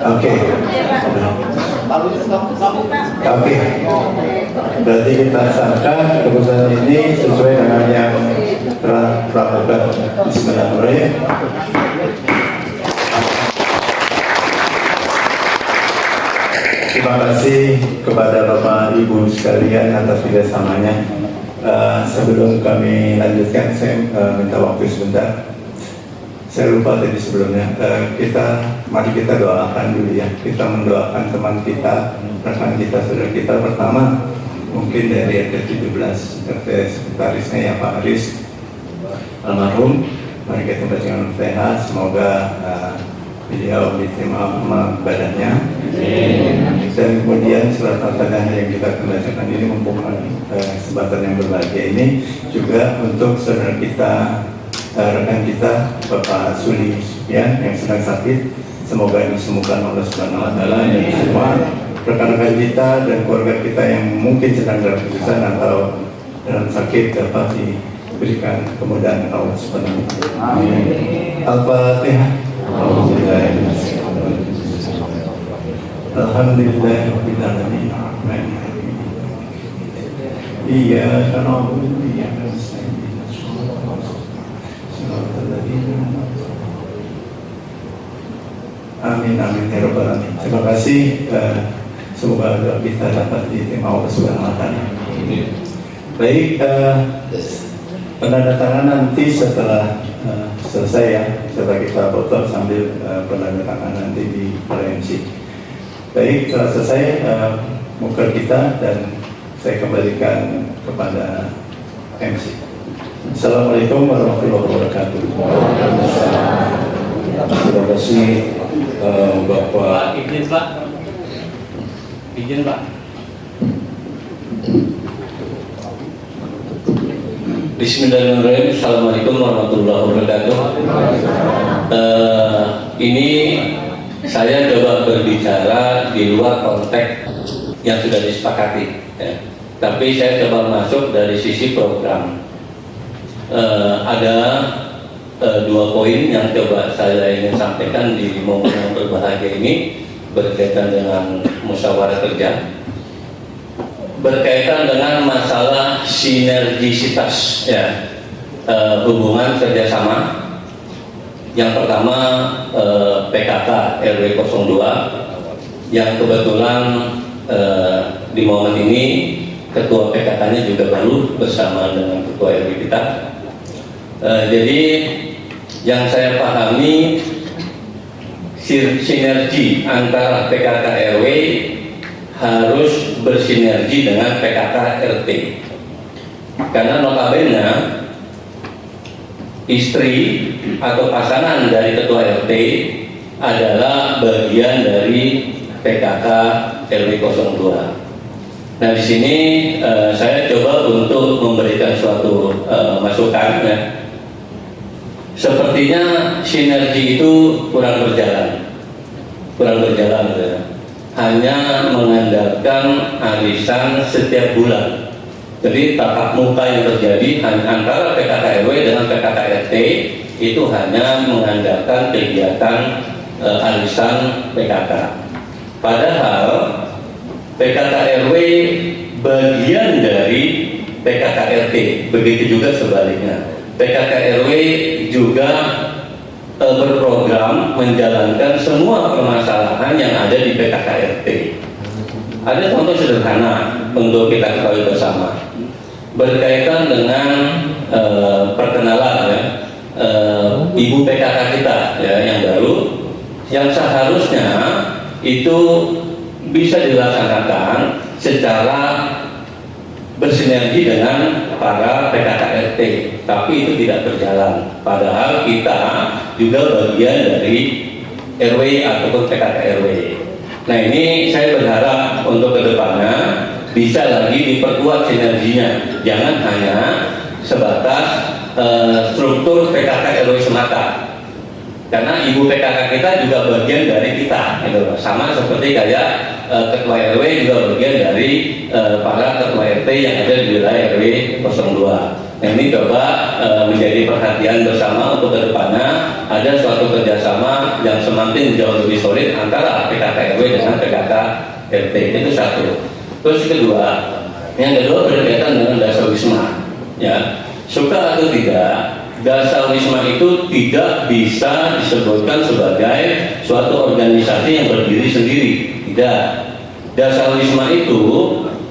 Speaker 8: Oke. Berarti kita sahkan keputusan ini sesuai dengan yang telah dilakukan. Bismillahirrahmanirrahim. Terima kasih kepada Bapak Ibu sekalian atas kerjasamanya. Sebelum kami lanjutkan, saya minta waktu sebentar. Saya lupa tadi sebelumnya. Mari kita doakan dulu ya. Kita mendoakan teman kita, rekan kita, saudara kita. Pertama, mungkin dari RT 17, RT sekretarisnya ya Pak Aris almarhum. Mari kita bacakan Al-Fatihah. Semoga beliau diterima amal badannya. Dan kemudian surat Al-Fatihah yang kita bacakan ini membuka kesempatan yang berbahagia ini juga untuk saudara kita, rekan kita Bapak Suli Supian yang sedang sakit. Semoga disembuhkan Allah Subhanahu wa taala, dan semua rekan-rekan kita dan keluarga kita yang mungkin sedang dalam kesusahan atau dalam sakit dapat diberikan kemudahan Allah Subhanahu wa taala. Amin. Al-Fatihah. Alhamdulillahirabbil alamin. Iyyaka na'budu wa iyyaka nasta'in. Amin amin ya rabbal alamin. Terima kasih. Semoga doa kita dapat diterima Allah Subhanahu wa taala. Baik, penandatangan nanti setelah selesai ya, setelah kita foto sambil penandatangan nanti di PMC. Baik, setelah selesai muker kita dan saya kembalikan kepada MC. Assalamualaikum warahmatullahi wabarakatuh.
Speaker 5: Terima kasih Bapak.
Speaker 10: Izin Pak. Bismillahirrahmanirrahim. Assalamualaikum warahmatullahi wabarakatuh. Ini saya coba berbicara di luar konteks yang sudah disepakati, ya. Tapi saya coba masuk dari sisi program. Ada dua poin yang coba saya ingin sampaikan di momen yang berbahagia ini berkaitan dengan musyawarah kerja, berkaitan dengan masalah sinergisitas ya, hubungan kerjasama. Yang pertama PKK RW 02 yang kebetulan di momen ini ketua PKK-nya juga baru bersama dengan ketua RW kita. Jadi yang saya pahami sinergi antara PKK RW harus bersinergi dengan PKK RT, karena notabene istri atau pasangan dari ketua RT adalah bagian dari PKK RW 02. Nah di sini saya coba untuk memberikan suatu masukan ya. Sepertinya sinergi itu kurang berjalan ya. Hanya mengandalkan arisan setiap bulan. Jadi tatap muka yang terjadi antara PKK RW dengan PKK RT itu hanya mengandalkan kegiatan arisan PKK. Padahal PKK RW bagian dari PKK RT, begitu juga sebaliknya. PKK RW juga berprogram menjalankan semua permasalahan yang ada di PKK RT. Ada contoh sederhana untuk kita ketahui bersama, berkaitan dengan perkenalan ya, ibu PKK kita ya, yang baru, yang seharusnya itu bisa dilaksanakan secara bersinergi dengan para PKK RT, tapi itu tidak berjalan. Padahal kita juga bagian dari RW ataupun PKK RW. Nah ini saya berharap untuk kedepannya bisa lagi diperkuat sinerginya. Jangan hanya sebatas struktur PKK RW semata. Karena ibu PKK kita juga bagian dari kita, gitu. Sama seperti kayak ketua RW juga bagian dari para ketua RT yang ada di wilayah RW 02. Nah, ini coba menjadi perhatian bersama untuk kedepannya ada suatu kerjasama yang semakin jauh lebih solid antara PKK RW dengan PKK RT. Itu satu. Terus yang kedua berkaitan dengan dasar wisma. Ya, suka atau tidak, dasar wisma itu tidak bisa disebutkan sebagai suatu organisasi yang berdiri sendiri. Tidak. Dasar wisma itu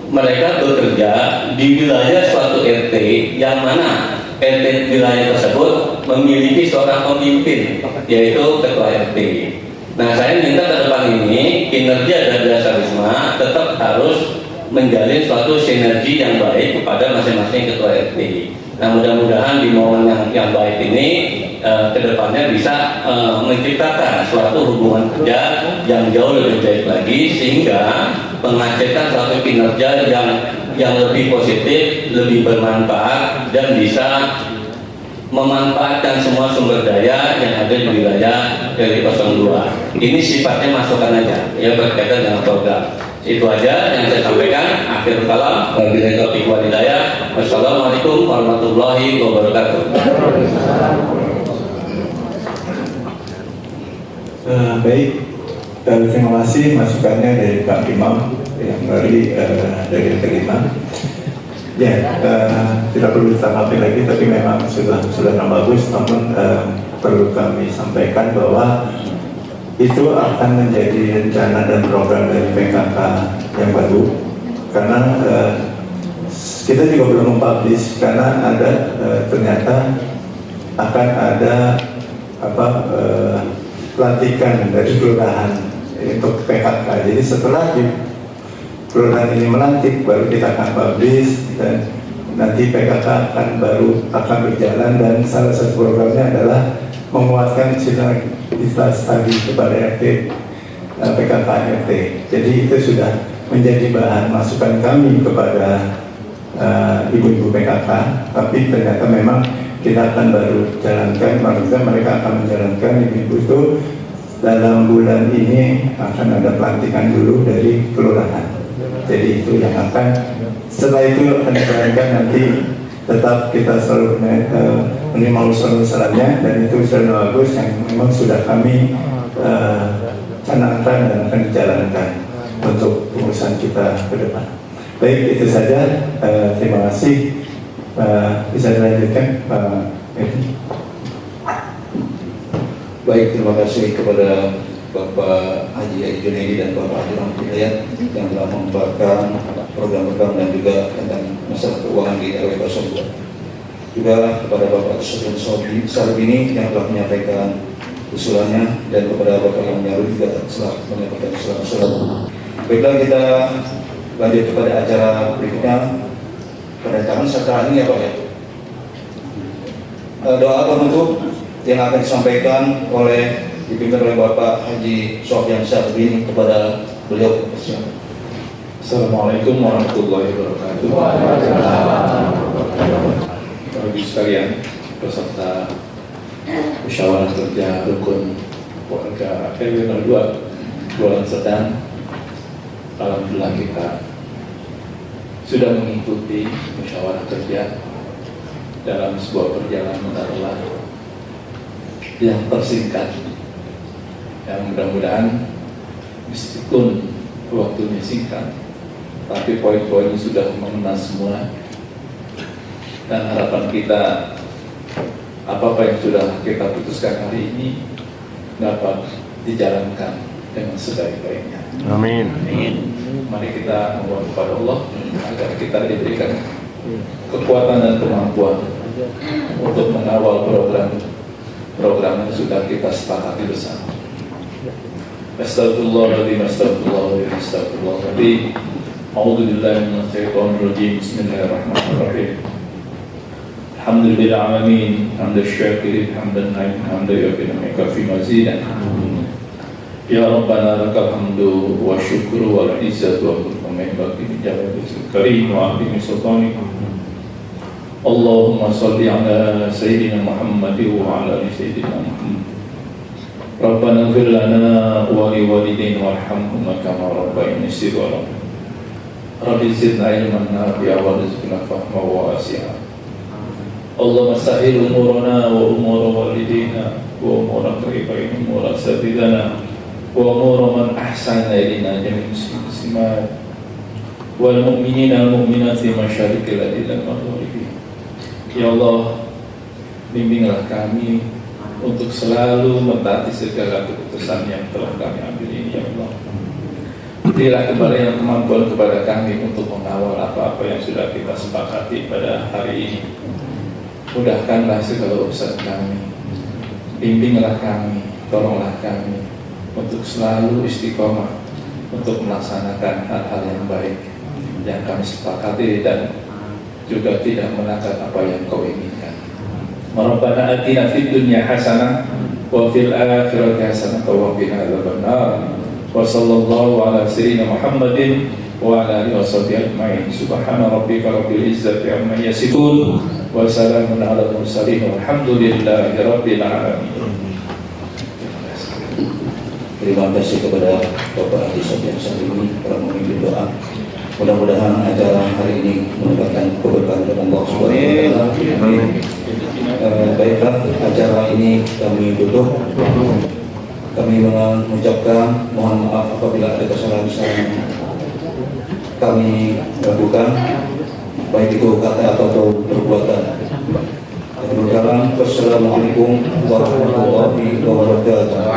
Speaker 10: mereka bekerja di wilayah suatu RT yang mana RT wilayah tersebut memiliki seorang pemimpin, yaitu ketua RT. Nah, saya minta ke depan ini kinerja dari dasar wisma tetap harus menjalin suatu sinergi yang baik kepada masing-masing ketua RT. Nah, mudah-mudahan di momen yang baik ini kedepannya bisa menciptakan suatu hubungan kerja yang jauh lebih baik lagi, sehingga menghasilkan suatu kinerja yang lebih positif, lebih bermanfaat, dan bisa memanfaatkan semua sumber daya yang ada di wilayah RW 02. Ini sifatnya masukan aja, ya, berkaitan dengan program. Itu aja yang saya sampaikan. Akhir kalam, wabillahi taufiq wal hidayah. Wassalamualaikum warahmatullahi wabarakatuh.
Speaker 8: Baik, terima kasih masukannya dari Pak Imam yang dari terima. Ya, tidak perlu ditanggapi lagi, tapi memang sudah bagus. Namun perlu kami sampaikan bahwa itu akan menjadi rencana dan program dari PKK yang baru, karena kita juga belum mempublish, karena ada ternyata akan ada pelantikan dari kelurahan untuk PKK. Jadi setelah kelurahan ini melantik, baru kita akan publish, dan nanti PKK akan berjalan, dan salah satu programnya adalah menguatkan sinergitas tadi kepada RT, PKK RT. Jadi itu sudah menjadi bahan masukan kami kepada ibu-ibu PKK, tapi ternyata memang kita akan baru jalankan, maksudnya mereka akan menjalankan ibu-ibu itu dalam bulan ini akan ada pelantikan dulu dari kelurahan. Jadi itu yang akan, setelah itu akan dijalankan nanti. Tetap kita selalu menerima usulan-usulannya, dan itu usulan bagus yang memang sudah kami canangkan dan akan dijalankan untuk pengurusan kita ke depan. Baik, itu saja. Terima kasih. Bisa dilanjutkan, Pak Edi.
Speaker 5: Baik, terima kasih kepada Bapak Haji Junaidi dan Bapak Haji Rahmat Hidayat yang telah membawakan program-program dan juga tentang masalah keuangan di RW 02. Juga kepada Bapak Sudin Sarbini yang telah menyampaikan usulannya, dan kepada Bapak yang Nyaru juga telah menyampaikan usulan. Baiklah, kita lanjut kepada acara berikutnya. Kedatangan setelah ini ya Pak ya. Doa penutup yang akan disampaikan dipimpin oleh Bapak Haji Sofyan Sarbini kepada beliau.
Speaker 9: Assalamualaikum warahmatullahi wabarakatuh. Bapak Ibu sekalian, peserta musyawarah kerja rukun warga RW 02 Kelurahan Sedang, alhamdulillah kita sudah mengikuti musyawarah kerja dalam sebuah perjalanan adalah yang tersingkat, yang mudah-mudahan meskipun waktunya singkat, tapi poin-poinnya sudah mengena semua, dan harapan kita apa-apa yang sudah kita putuskan hari ini dapat dijalankan dengan sebaik-baiknya.
Speaker 4: Amin.
Speaker 9: Mari kita memohon kepada Allah agar kita diberikan kekuatan dan kemampuan untuk mengawal program yang sudah kita sepakati bersama. Astagfirullahaladzim, astagfirullahaladzim, astagfirullahaladzim. A'udzubillahi minasyaitonir rajim. Bismillahirrahmanirrahim. Alhamdulillah alamin, hamdan syakirin, hamdan naim, hamdan yakin, kafi mazidan. Ya Rabbana lakal hamdu wa syukru wal izzatu wa kullu ma yanbaghi li jalalihi karim wa azimi sultanik. Allahumma salli ala sayyidina Muhammad wa ala ali sayyidina Muhammad. Rabbana ighfir lana wa li walidayna warhamhuma kama rabbayani shighara. Rabbi zidna ilman nafi'a wa rizqna fahma wa wasi'a. Allahumma sahhil umurana wa umura walidayna wa umura qaribaina wa umura satidana wa umura man ahsana ilaina jami'al muslimat wal mu'minina wal mu'minati masyariqil ardi wal maghribi. Ya Allah, bimbinglah kami untuk selalu mentaati segala keputusan yang telah kami ambil ini, ya Allah. Berilah kembalian kemampuan kepada kami untuk mengawal apa-apa yang sudah kita sepakati pada hari ini. Mudahkanlah segala urusan kami. Bimbinglah kami, tolonglah kami untuk selalu istiqomah untuk melaksanakan hal-hal yang baik yang kami sepakati dan juga tidak menangkap apa yang Kau inginkan. Rabbana atina fid dunya hasanah wa fil akhirati hasanah wa qina adzabannar. Wa sallallahu ala sayyidina Muhammadin wa ala alihi washabihi ajmain. Subhana rabbika rabbil izzati amma yasifun wa salamun ala mursalin walhamdulillahi rabbil alamin.
Speaker 5: Terima kasih kepada Bapak Haji Sofyan Salimi telah memimpin doa. Mudah-mudahan acara hari ini mendapatkan keberkahan dari Allah Subhanahu wa taala. Baiklah, acara ini kami tutup. Kami mengucapkan mohon maaf apabila ada kesalahan-kesalahan kami lakukan, baik itu kata atau perbuatan. Wassalamualaikum warahmatullahi wabarakatuh.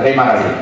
Speaker 11: Terima kasih.